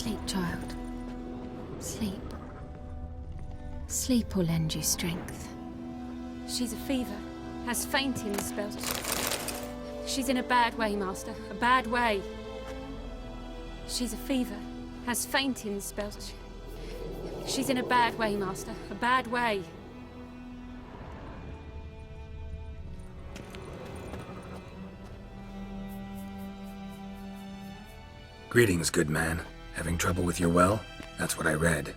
Sleep, child. Sleep. Sleep will lend you strength. She's a fever. Has fainting spells. She's in a bad way, Master. A bad way. She's a fever. Has fainting spells. She's in a bad way, Master. A bad way. Greetings, good man. Having trouble with your well? That's what I read.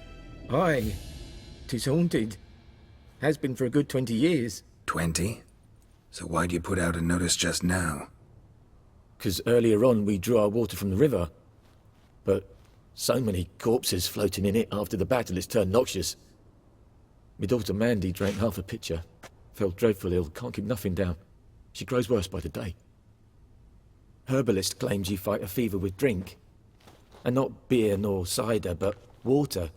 Aye. 'Tis haunted. Has been for a good 20 years. 20? So why'd you put out a notice just now? 'Cause earlier on we drew our water from the river. But so many corpses floating in it after the battle it's turned noxious. My daughter Mandy drank half a pitcher. Fell dreadful ill, can't keep nothing down. She grows worse by the day. Herbalist claims you fight a fever with drink. And not beer nor cider, but water.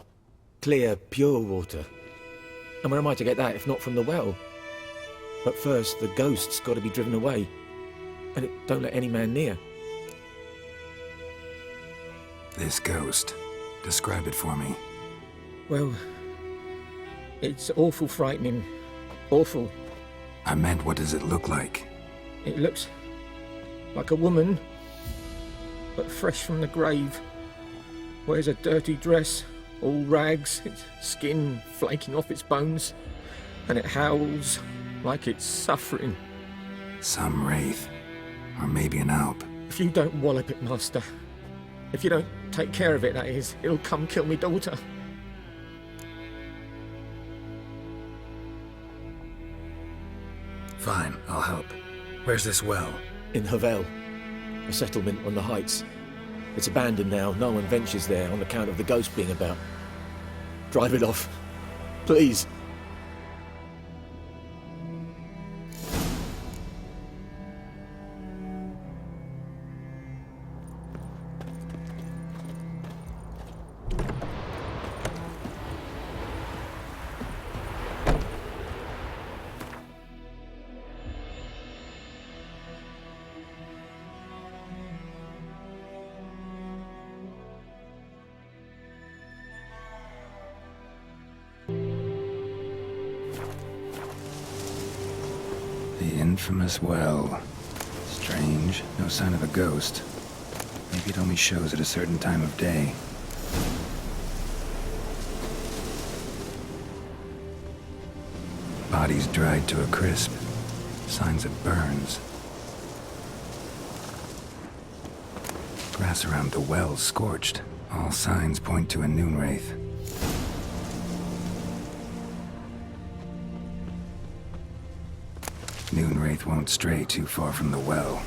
Clear, pure water. And where am I to get that if not from the well? But first, the ghost's got to be driven away. And it don't let any man near. This ghost. Describe it for me. Well, it's awful frightening. Awful. I meant, what does it look like? It looks like a woman, but fresh from the grave. Wears a dirty dress, all rags, its skin flaking off its bones, and it howls like it's suffering. Some wraith. Or maybe an alp. If you don't wallop it, Master, if you don't take care of it, that is, it'll come kill me daughter. Fine, I'll help. Where's this well? In Havel, a settlement on the heights. It's abandoned now, no one ventures there on account of the ghost being about. Drive it off, please. The infamous well. Strange, no sign of a ghost. Maybe it only shows at a certain time of day. Bodies dried to a crisp. Signs of burns. Grass around the well scorched. All signs point to a noon wraith. Noon wraith won't stray too far from the well.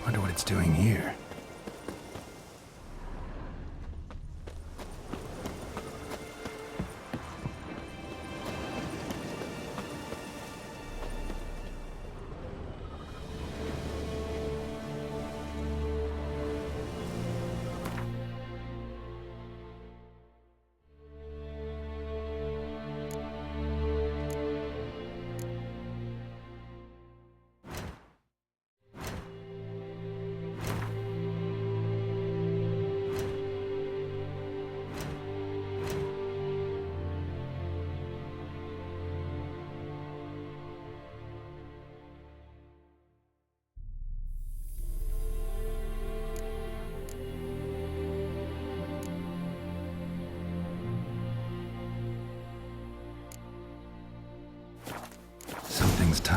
Wonder what it's doing here.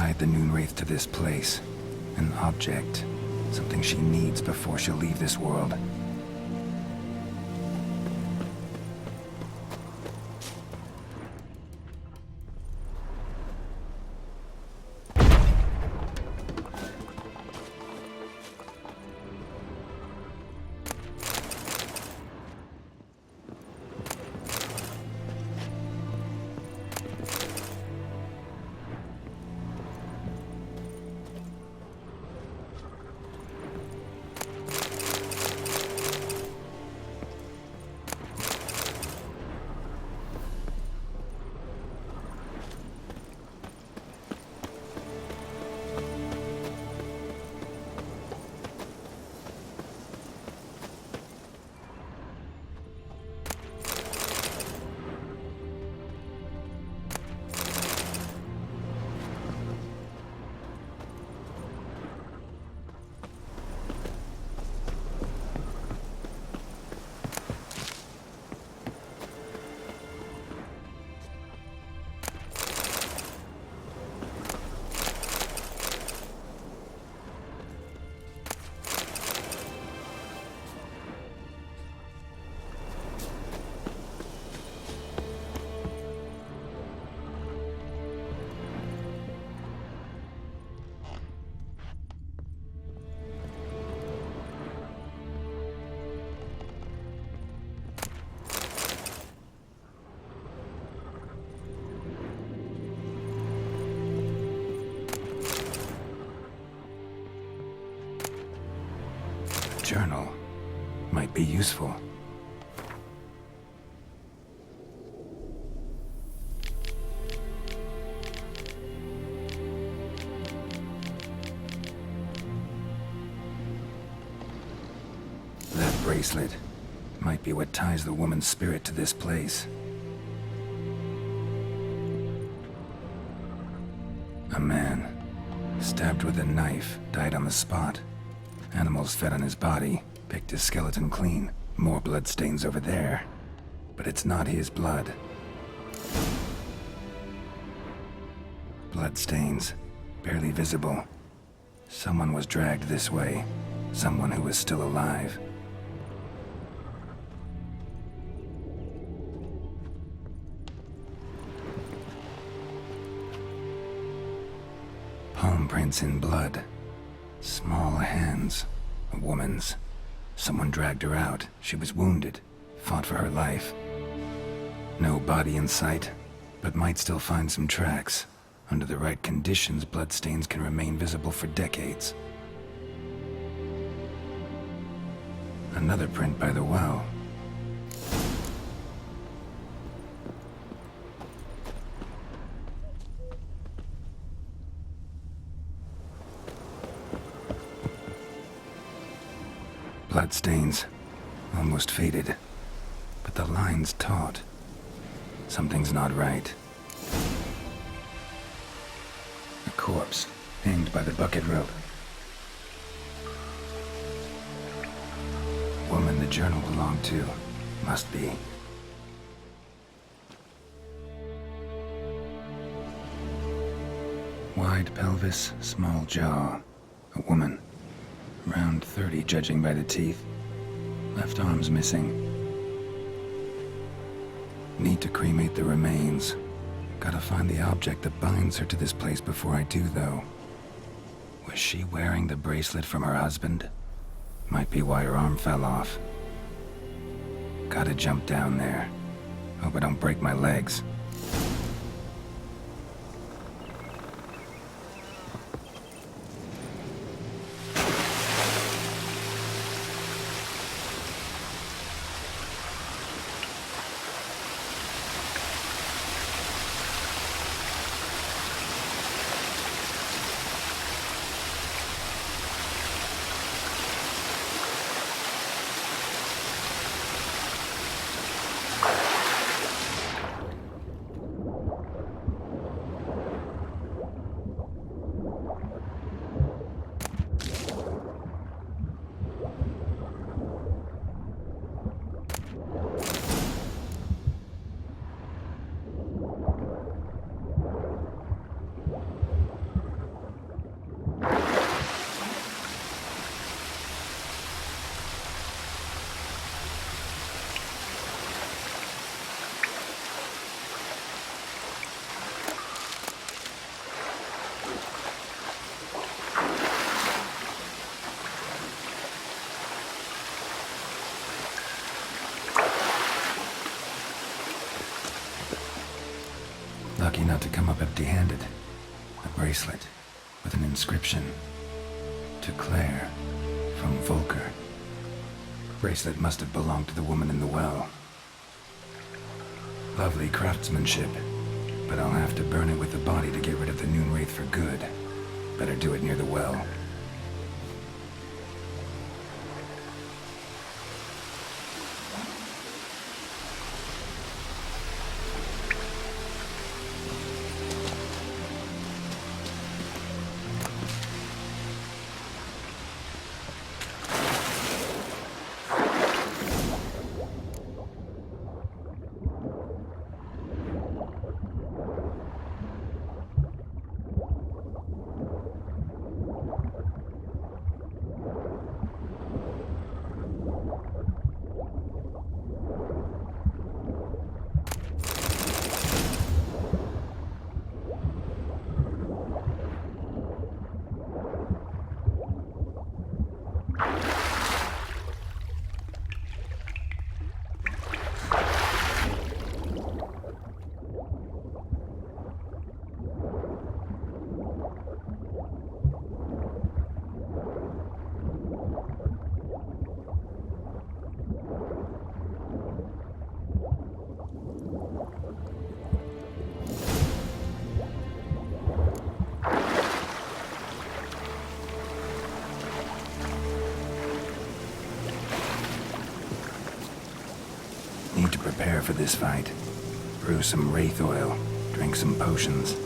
tied the Noonwraith to this place. An object. Something she needs before she'll leave this world. Journal might be useful. That bracelet might be what ties the woman's spirit to this place. A man, stabbed with a knife, died on the spot. Animals fed on his body, picked his skeleton clean. More bloodstains over there. But it's not his blood. Bloodstains, barely visible. Someone was dragged this way. Someone who was still alive. Palm prints in blood. Small hands. A woman's. Someone dragged her out. She was wounded. Fought for her life. No body in sight, but might still find some tracks. Under the right conditions, bloodstains can remain visible for decades. Another print by the well. Bloodstains, almost faded, but the line's taut. Something's not right. A corpse, hanged by the bucket rope. Woman the journal belonged to, must be. Wide pelvis, small jaw. A woman. Around 30, judging by the teeth. Left arm's missing. Need to cremate the remains. Gotta find the object that binds her to this place before I do, though. Was she wearing the bracelet from her husband? Might be why her arm fell off. Gotta jump down there. Hope I don't break my legs. Lucky not to come up empty-handed. A bracelet with an inscription. To Claire, from Volker. Bracelet must have belonged to the woman in the well. Lovely craftsmanship, but I'll have to burn it with the body to get rid of the Noon Wraith for good. Better do it near the well. Need to prepare for this fight. Brew some wraith oil, drink some potions.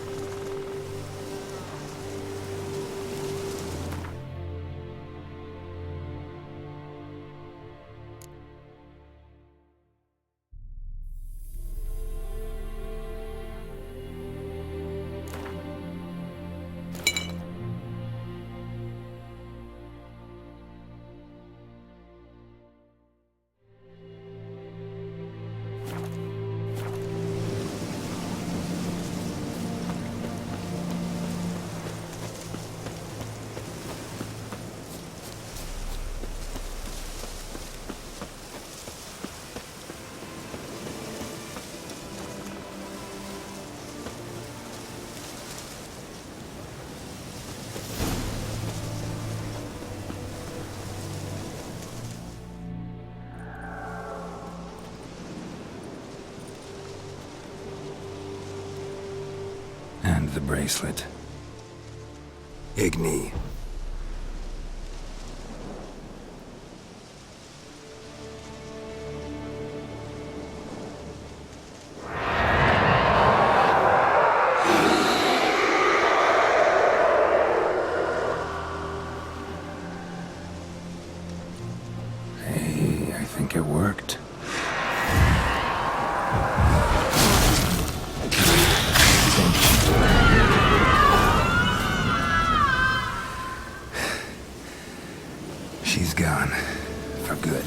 And the bracelet. Igni. Hey, I think it worked. She's gone. For good.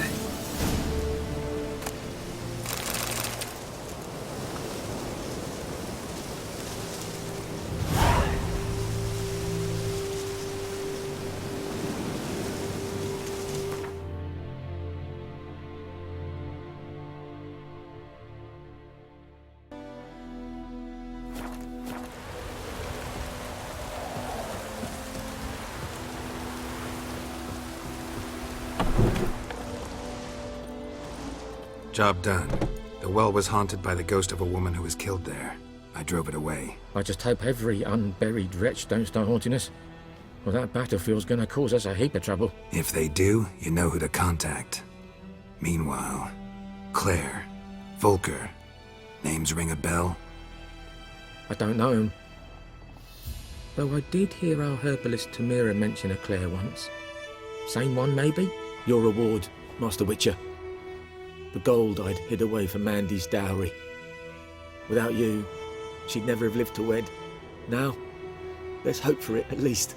Job done. The well was haunted by the ghost of a woman who was killed there. I drove it away. I just hope every unburied wretch don't start haunting us. Well, that battlefield's gonna cause us a heap of trouble. If they do, you know who to contact. Meanwhile, Claire, Volker. Names ring a bell? I don't know him. Though I did hear our herbalist Tomira mention a Claire once. Same one, maybe? Your reward, Master Witcher. The gold I'd hid away for Mandy's dowry. Without you, she'd never have lived to wed. Now, let's hope for it, at least.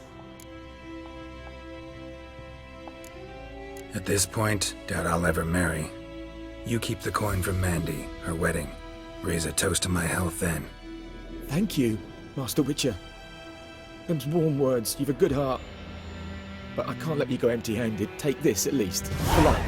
At this point, doubt I'll ever marry. You keep the coin from Mandy, her wedding. Raise a toast to my health then. Thank you, Master Witcher. Them's warm words, you've a good heart. But I can't let you go empty-handed. Take this, at least. For luck.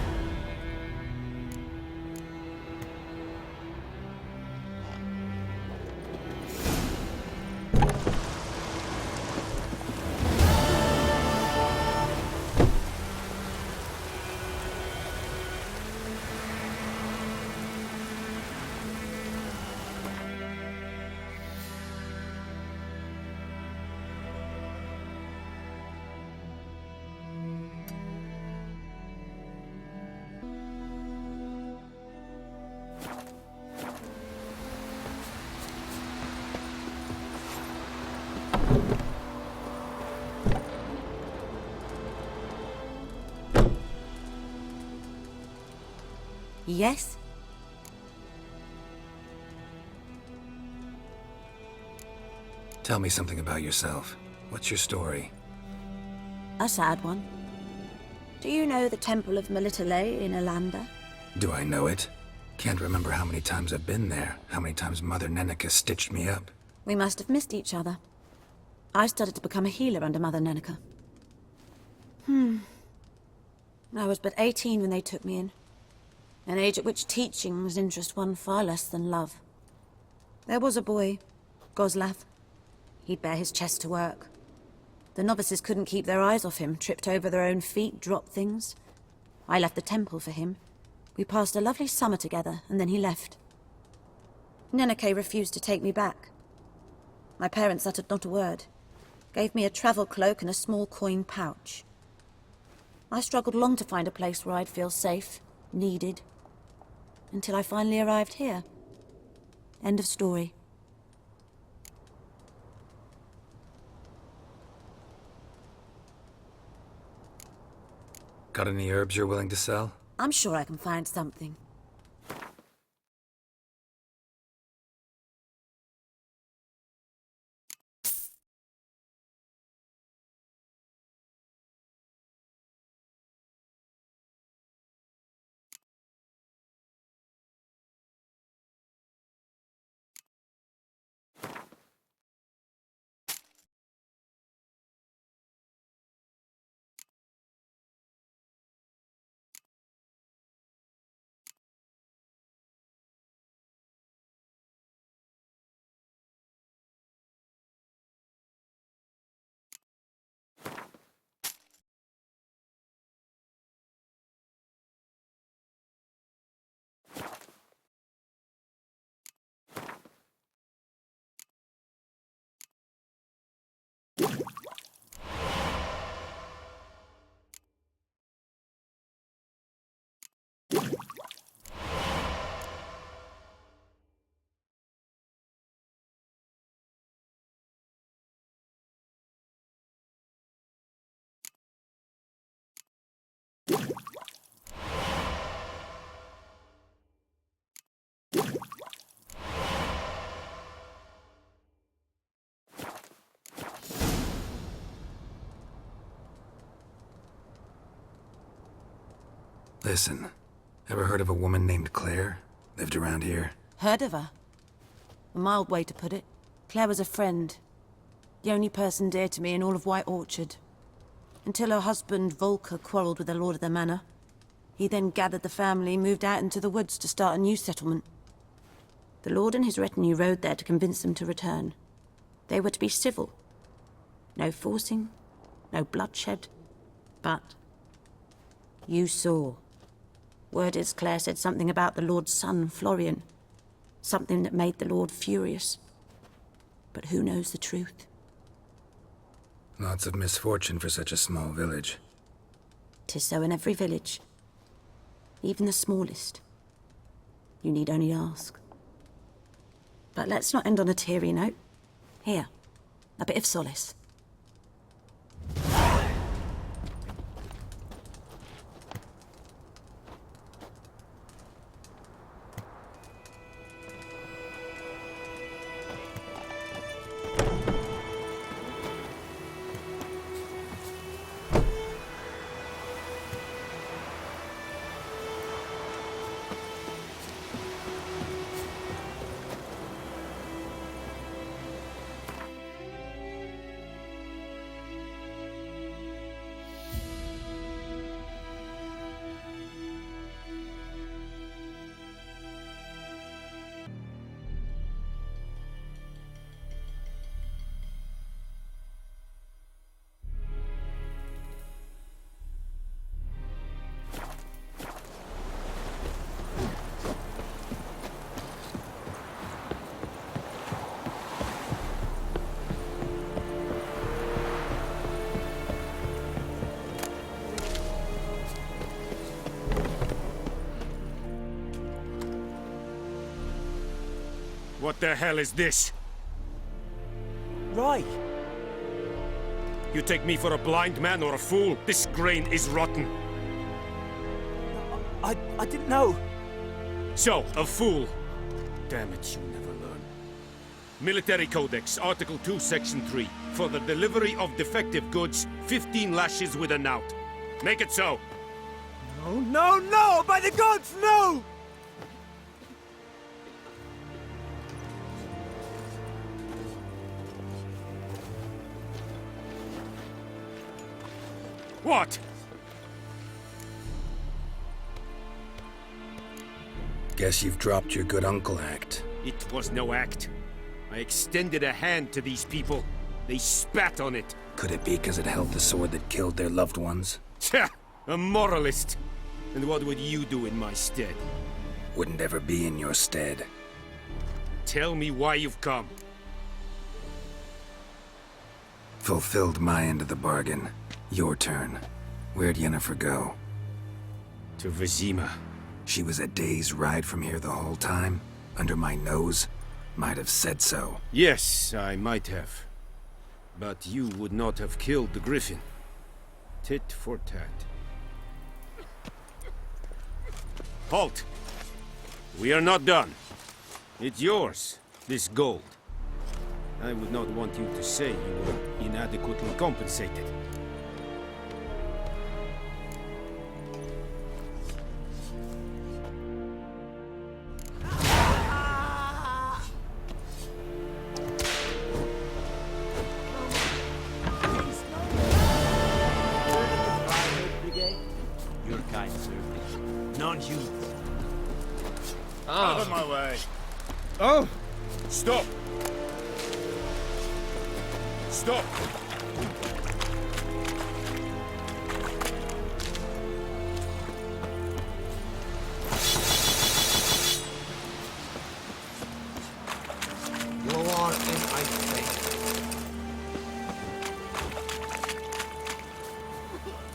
Yes? Tell me something about yourself. What's your story? A sad one. Do you know the Temple of Melitele in Alanda? Do I know it? Can't remember how many times I've been there, how many times Mother Neneka stitched me up. We must have missed each other. I started to become a healer under Mother Neneka. I was but 18 when they took me in. An age at which teachings interest one far less than love. There was a boy, Goslav. He'd bare his chest to work. The novices couldn't keep their eyes off him, tripped over their own feet, dropped things. I left the temple for him. We passed a lovely summer together, and then he left. Neneke refused to take me back. My parents uttered not a word. Gave me a travel cloak and a small coin pouch. I struggled long to find a place where I'd feel safe, needed, until I finally arrived here. End of story. Got any herbs you're willing to sell? I'm sure I can find something. Listen, ever heard of a woman named Claire? Lived around here? Heard of her? A mild way to put it. Claire was a friend. The only person dear to me in all of White Orchard. Until her husband, Volker, quarreled with the lord of the manor. He then gathered the family, moved out into the woods to start a new settlement. The lord and his retinue rode there to convince them to return. They were to be civil. No forcing, no bloodshed. But you saw. Word is Claire said something about the lord's son, Florian. Something that made the lord furious. But who knows the truth? Lots of misfortune for such a small village. 'Tis so in every village. Even the smallest. You need only ask. But let's not end on a teary note. Here, a bit of solace. What the hell is this? Right. You take me for a blind man or a fool? This grain is rotten. I didn't know. So, a fool. Damn it, you never learn. Military Codex, Article 2, Section 3. For the delivery of defective goods, 15 lashes with a knout. Make it so. No, no, no! By the gods, no! What? Guess you've dropped your good uncle act. It was no act. I extended a hand to these people. They spat on it. Could it be because it held the sword that killed their loved ones? Tja! A moralist. And what would you do in my stead? Wouldn't ever be in your stead. Tell me why you've come. Fulfilled my end of the bargain. Your turn. Where'd Yennefer go? To Vizima. She was a day's ride from here the whole time? Under my nose? Might have said so. Yes, I might have. But you would not have killed the griffin. Tit for tat. Halt! We are not done. It's yours, this gold. I would not want you to say you were inadequately compensated. Your kind, sir. None you. Out of my way. Oh! Stop! Stop! Go on in, I think.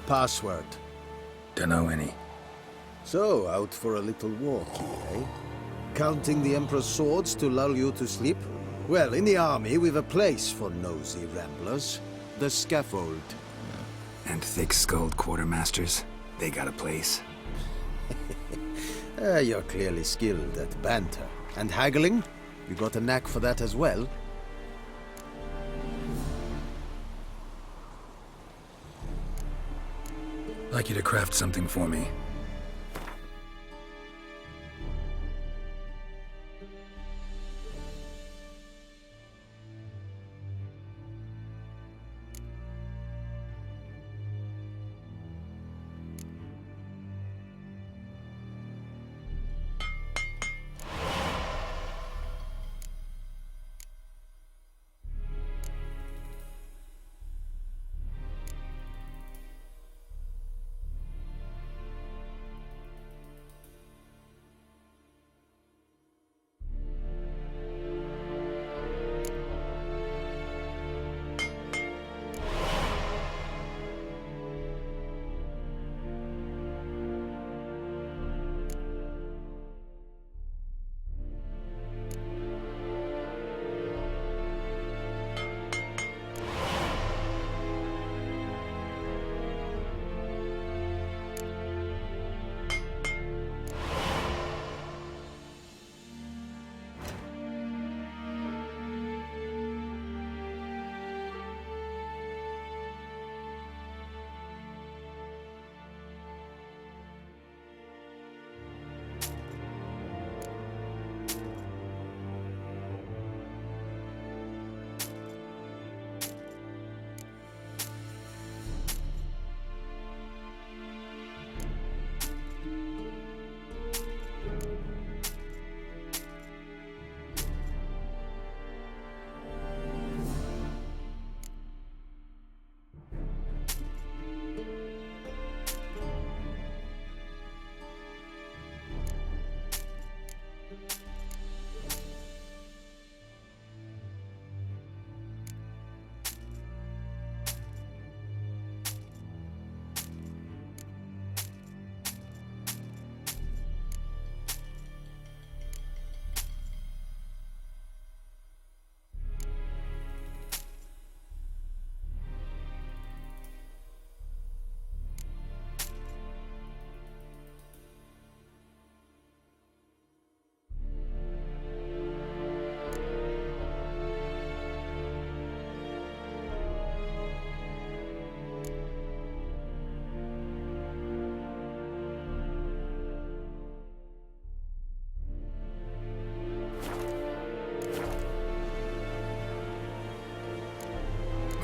Password. Dunno any. So, out for a little walk, eh? Counting the Emperor's swords to lull you to sleep? Well, in the army, we've a place for nosy ramblers. The scaffold. And thick-skulled quartermasters? They got a place. You're clearly skilled at banter. And haggling? You got a knack for that as well? Like you to craft something for me.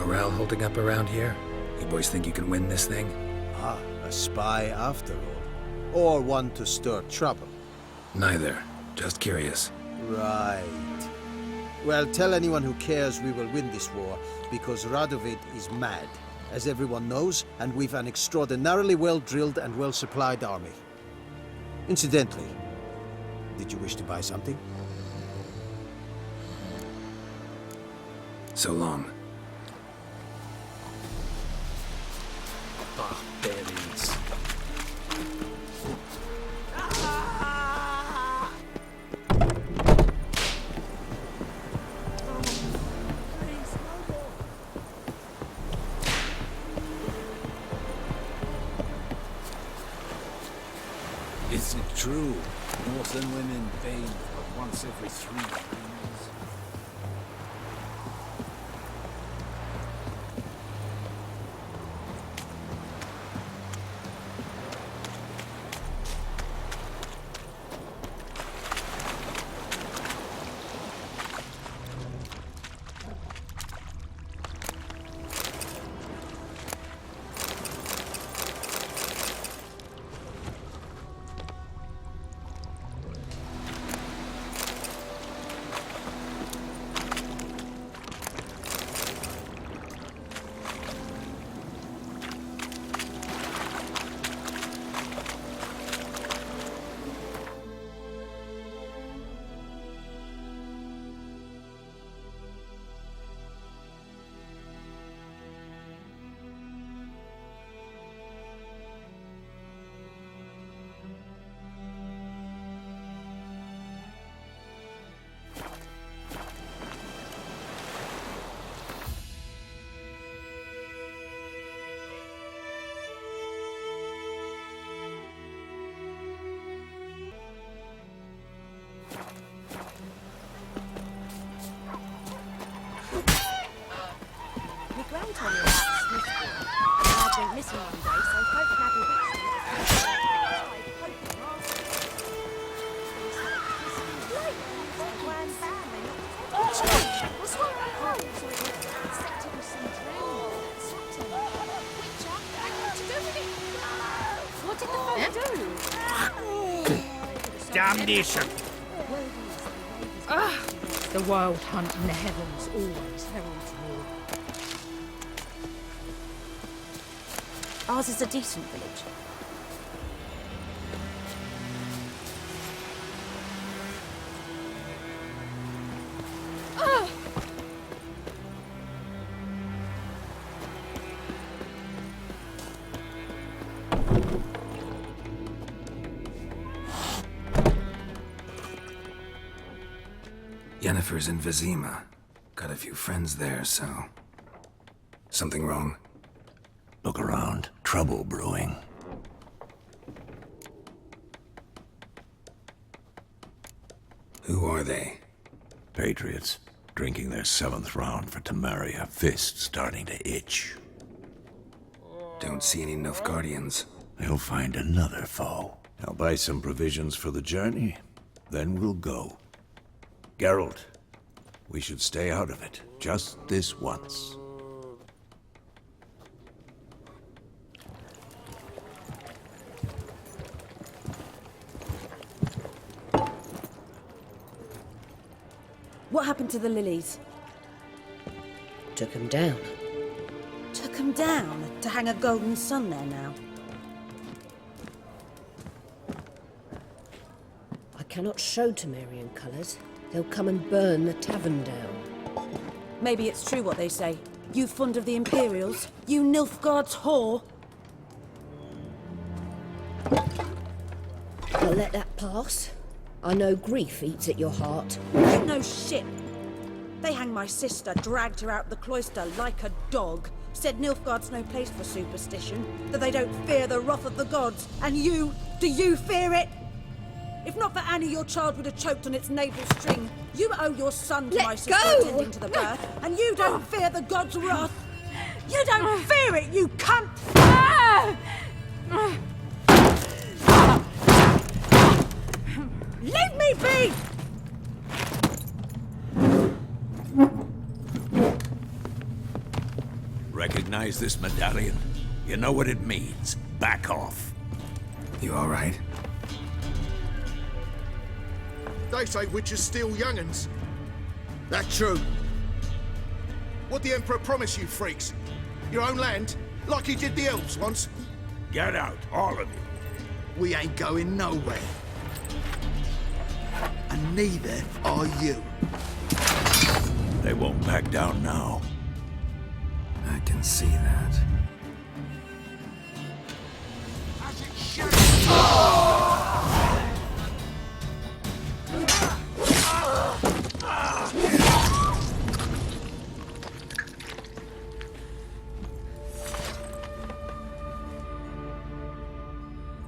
Morale holding up around here? You boys think you can win this thing? Ah, a spy after all. Or one to stir trouble. Neither. Just curious. Right. Well, tell anyone who cares we will win this war, because Radovid is mad, as everyone knows, and we've an extraordinarily well-drilled and well-supplied army. Incidentally, did you wish to buy something? So long. Barbarians. Is it true? Northern women bathe but once every 3 years. Damnation! The wild hunt in the heavens always heralds war. Ours is a decent village. Yennefer's in Vizima. Got a few friends there, so... Something wrong? Look around. Trouble brewing. Who are they? Patriots. Drinking their 7th round for Temeria. Fists starting to itch. Don't see any Nilfgaardians. They'll find another foe. I'll buy some provisions for the journey. Then we'll go. Geralt, we should stay out of it. Just this once. What happened to the lilies? Took him down. Took them down to hang a golden sun there now. I cannot show Temerian colours. They'll come and burn the tavern down. Maybe it's true what they say. You fond of the Imperials? You Nilfgaard's whore? I'll let that pass. I know grief eats at your heart. You know shit. They hanged my sister, dragged her out the cloister like a dog. Said Nilfgaard's no place for superstition, that they don't fear the wrath of the gods. And you, do you fear it? If not for Annie, your child would have choked on its navel string. You owe your son to my sister attending to the birth, and you don't fear the gods' wrath. You don't fear it, you cunt! Leave me be! recognize this medallion? You know what it means. Back off. You all right? They say witches steal young'uns. That true. What the Emperor promised you, freaks? Your own land? Like he did the elves once? Get out, all of you. We ain't going nowhere. And neither are you. They won't back down now. I can see that.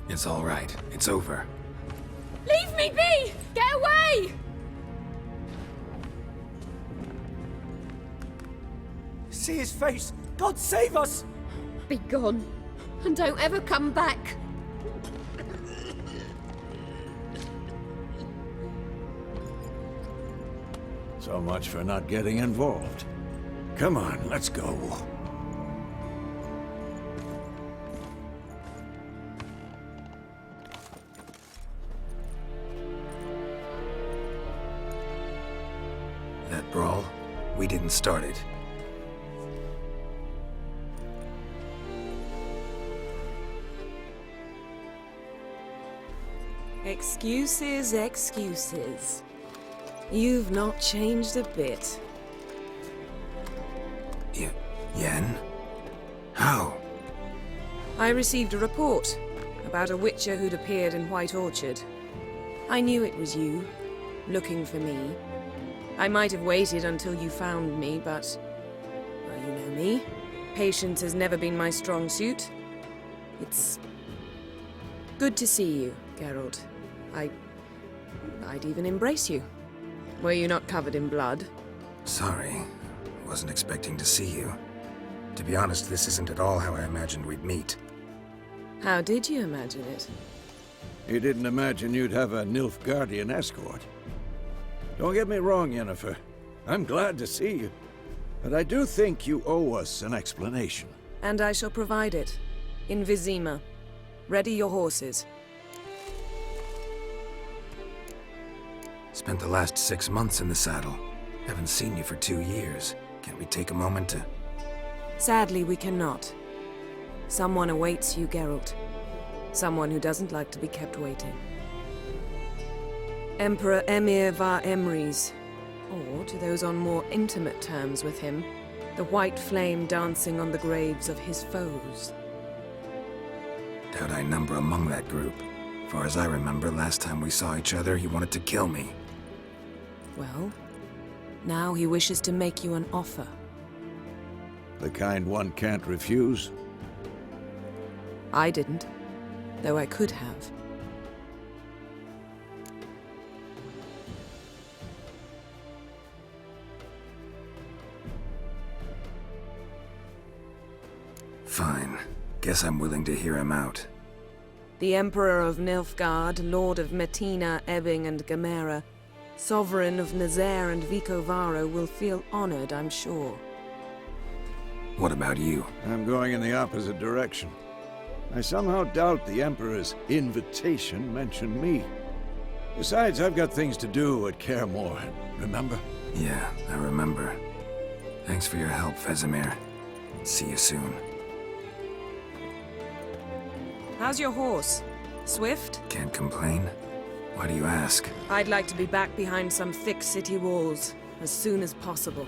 It's all right. It's over. Leave me be! Get away! See his face! God save us! Be gone, and don't ever come back. So much for not getting involved. Come on, let's go. That brawl, we didn't start it. Excuses, excuses. You've not changed a bit. Yen? How? I received a report about a witcher who'd appeared in White Orchard. I knew it was you, looking for me. I might have waited until you found me, but... well, you know me. Patience has never been my strong suit. It's... good to see you, Geralt. I'd even embrace you. Were you not covered in blood? Sorry. Wasn't expecting to see you. To be honest, this isn't at all how I imagined we'd meet. How did you imagine it? You didn't imagine you'd have a Nilfgaardian escort. Don't get me wrong, Yennefer. I'm glad to see you. But I do think you owe us an explanation. And I shall provide it. In Vizima. Ready your horses. Spent the last 6 months in the saddle. Haven't seen you for 2 years. Can't we take a moment to... Sadly, we cannot. Someone awaits you, Geralt. Someone who doesn't like to be kept waiting. Emperor Emir var Emrys. Or, to those on more intimate terms with him, the white flame dancing on the graves of his foes. Doubt I number among that group. Far as I remember, last time we saw each other, he wanted to kill me. Well, now he wishes to make you an offer. The kind one can't refuse? I didn't, though I could have. Fine. Guess I'm willing to hear him out. The Emperor of Nilfgaard, Lord of Metina, Ebbing and Gamera, Sovereign of Nazaire and Vicovaro will feel honored, I'm sure. What about you? I'm going in the opposite direction. I somehow doubt the Emperor's invitation mentioned me. Besides, I've got things to do at Kaer Morhen, remember? Yeah, I remember. Thanks for your help, Vesemir. See you soon. How's your horse? Swift? Can't complain. Why do you ask? I'd like to be back behind some thick city walls as soon as possible.